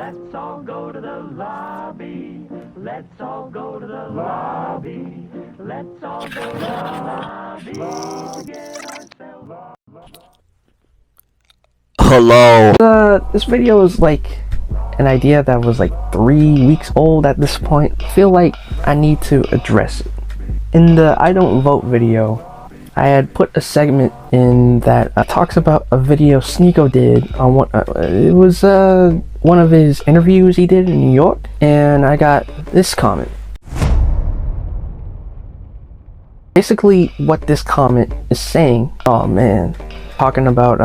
Let's all go to the lobby. Let's all go to the lobby. Let's all go to the lobby to get ourselves. Hello. This video is like an idea that was like 3 weeks old at this point. I feel like I need to address it. In the I Don't Vote video, I had put a segment in that talks about a video Sneako did on what it was one of his interviews he did in New York, and I got this comment. Basically, what this comment is saying, oh man, talking about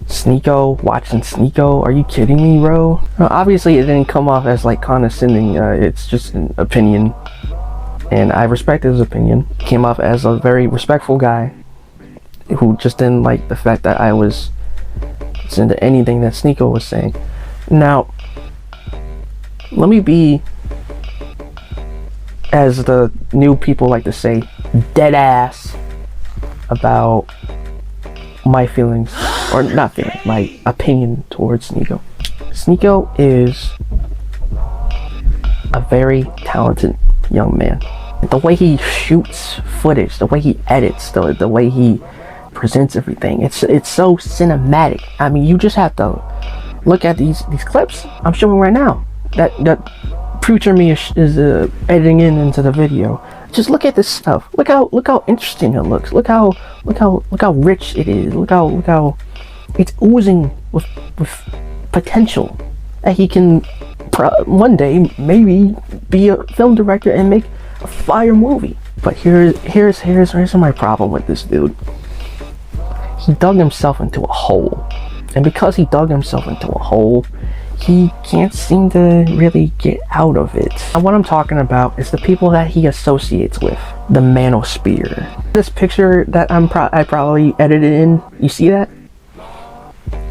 Sneako, watching Sneako, are you kidding me, bro? Obviously, it didn't come off as like condescending. It's just an opinion, and I respect his opinion. Came off as a very respectful guy who just didn't like the fact that I was into anything that Sneako was saying. Now, let me be, as the new people like to say, dead ass about my feelings, or not feelings, my opinion towards Sneako. Sneako is a very talented young man. The way he shoots footage, the way he edits, the way he presents everything, it's so cinematic. I mean, you just have to look at these clips I'm showing right now that future me is editing into the video. Just look at this stuff. Look how interesting it looks. Look how rich it is. Look how it's oozing with potential that he can one day maybe be a film director and make a fire movie. But here's my problem with this dude. He dug himself into a hole, and because he dug himself into a hole, he can't seem to really get out of it. And what I'm talking about is the people that he associates with, the manosphere. This picture that I probably edited in, you see that?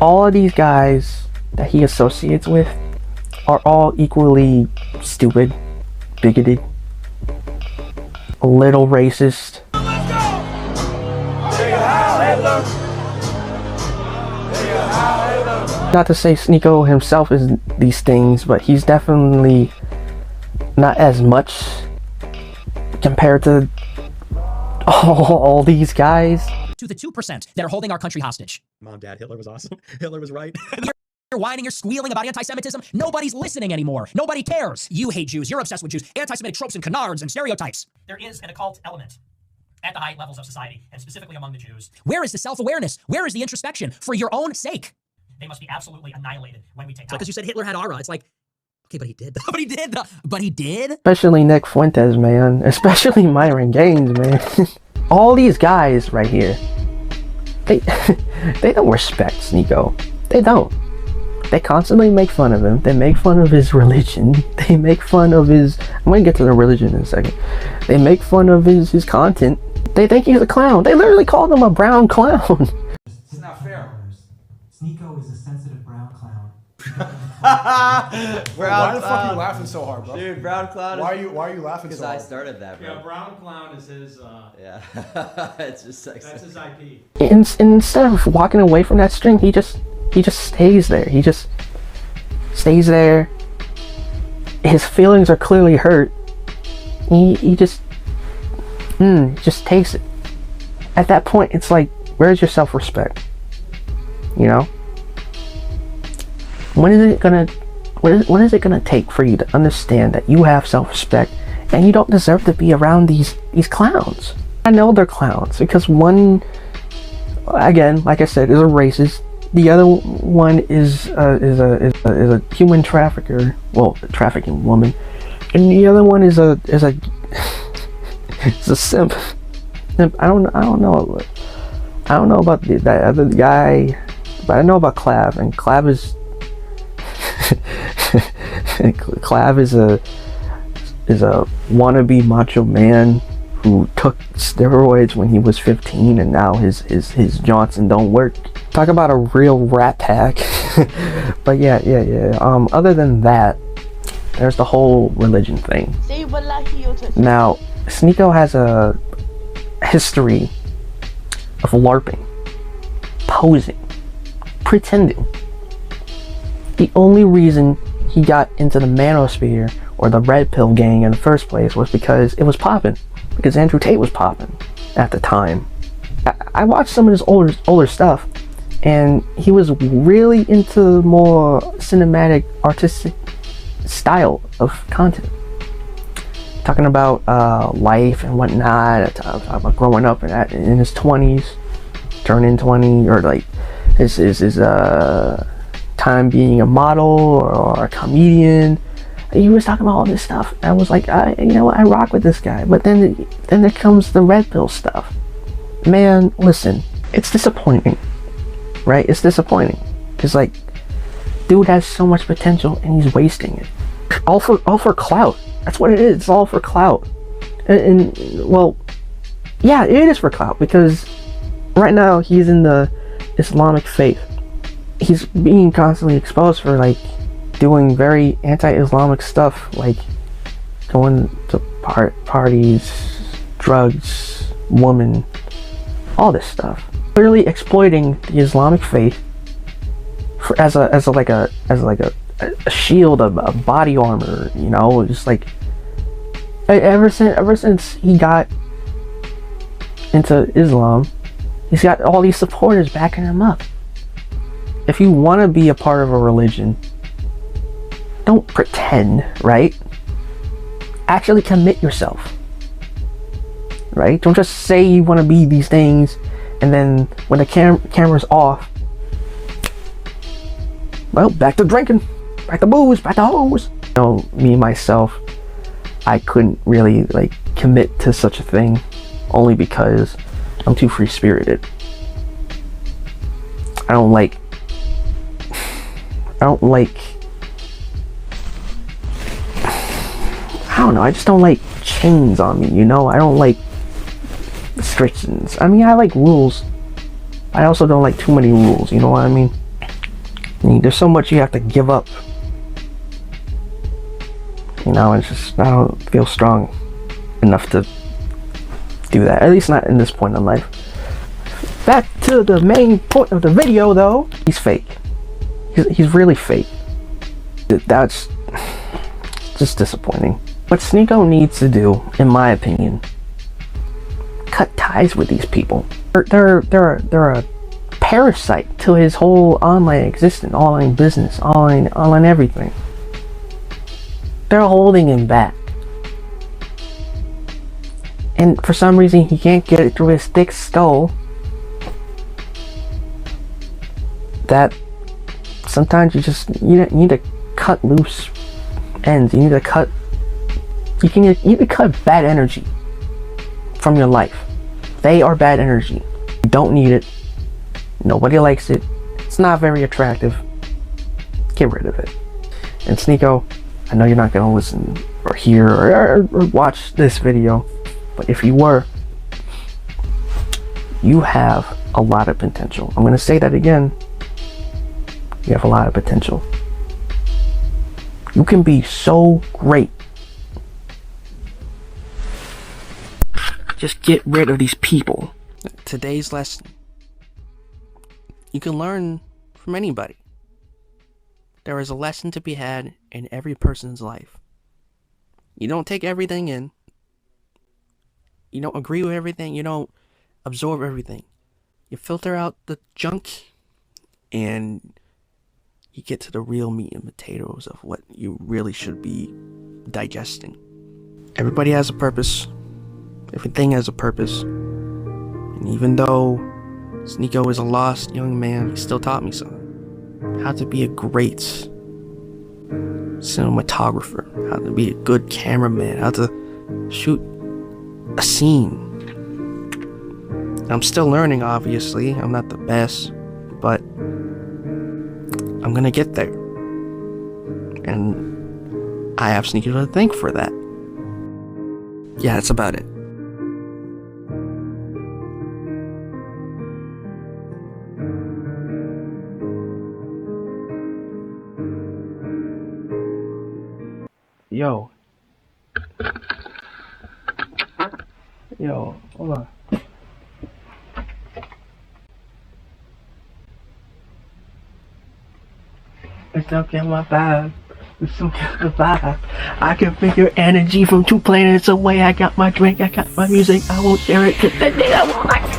All of these guys that he associates with are all equally stupid, bigoted, a little racist. Let's go! Take it out, Hitler! Not to say Sneako himself is these things, but he's definitely not as much compared to all these guys. To the 2% that are holding our country hostage. Mom, Dad, Hitler was awesome. Hitler was right. You're whining, you're squealing about anti-Semitism. Nobody's listening anymore. Nobody cares. You hate Jews. You're obsessed with Jews. Anti-Semitic tropes and canards and stereotypes. There is an occult element at the high levels of society, and specifically among the Jews. Where is the self-awareness? Where is the introspection? For your own sake. They must be absolutely annihilated when we take power. Because you said Hitler had aura. It's like, okay, but he did. But he did. But he did. Especially Nick Fuentes, man. Especially Myron Gaines, man. All these guys right here, they don't respect Sneako. They don't. They constantly make fun of him. They make fun of his religion. They make fun of his... I'm gonna get to the religion in a second. They make fun of his content. They think he's a clown. They literally called him a brown clown. It's not fair. Sneako is a sensitive brown clown. Why the fuck are you laughing so hard, bro? Dude, brown clown. Why are you laughing so hard? Because I started that, bro. Yeah, brown clown is his. Yeah, it's just sexy. That's his IP. Instead of walking away from that string, he just stays there. He just stays there. His feelings are clearly hurt. He just takes it. At that point, it's like, where's your self-respect? You know? When is it gonna take for you to understand that you have self-respect and you don't deserve to be around these clowns? I know they're clowns because one, again, like I said, is a racist. The other one is a human trafficker, well, a trafficking woman, and the other one is a is a simp. I don't know about that other guy, but I know about Clav, and Clav is a wannabe macho man who took steroids when he was 15, and now his Johnson don't work. Talk about a real rat pack. But yeah. Other than that, there's the whole religion thing. Now, Sneako has a history of LARPing, posing, pretending. The only reason he got into the manosphere or the red pill gang in the first place was because it was popping. Because Andrew Tate was popping at the time. I watched some of his older stuff, and he was really into more cinematic, artistic style of content. Talking about life and whatnot, about growing up in his 20s, turning 20, or like his time being a model or a comedian. He was talking about all this stuff. I was like, you know what, I rock with this guy. But then there comes the red pill stuff. Man, listen, it's disappointing, right? It's disappointing. Cause like, dude has so much potential and he's wasting it. All for clout. That's what it is. It's all for clout. And well, yeah, it is for clout because right now he's in the Islamic faith. He's being constantly exposed for like doing very anti-Islamic stuff, like going to parties, drugs, women, all this stuff. Clearly exploiting the Islamic faith for as a shield, a body armor, you know, just like ever since he got into Islam, he's got all these supporters backing him up. If you want to be a part of a religion, don't pretend, right? Actually commit yourself, right? Don't just say you want to be these things, and then when the camera's off, well, back to drinking, back to booze, back to hoes. You know, me myself, I couldn't really like commit to such a thing, only because I'm too free-spirited. I don't like I don't know, I just don't like chains on me, you know? I don't like restrictions. I mean, I like rules. I also don't like too many rules, you know what I mean? There's so much you have to give up. You know, it's just, I don't feel strong enough to do that. At least not in this point in life. Back to the main point of the video, though. He's fake. He's really fake. That's just disappointing. What Sneako needs to do, in my opinion, cut ties with these people. They're a parasite to his whole online existence, online business, online everything. They're holding him back. And for some reason he can't get it through his thick skull that sometimes you need to cut loose ends. You need to cut bad energy from your life. They are bad energy. You don't need it. Nobody likes it. It's not very attractive. Get rid of it. And Sneako, I know you're not gonna listen or hear or watch this video, but if you were, you have a lot of potential. I'm gonna say that again. You have a lot of potential. You can be so great. Just get rid of these people. Today's lesson. You can learn from anybody. There is a lesson to be had in every person's life. You don't take everything in. You don't agree with everything. You don't absorb everything. You filter out the junk and you get to the real meat and potatoes of what you really should be digesting. Everybody has a purpose. Everything has a purpose. And even though Sneako is a lost young man, he still taught me something. How to be a great cinematographer, how to be a good cameraman, how to shoot a scene. I'm still learning, obviously. I'm not the best, but I'm gonna get there. And I have Sneako to thank for that. Yeah, that's about it. Yo, hold on. It's okay, my vibe. It's okay, my vibe. I can feel your energy from 2 planets away. I got my drink, I got my music. I won't share it. 'Cause that nigga won't like it.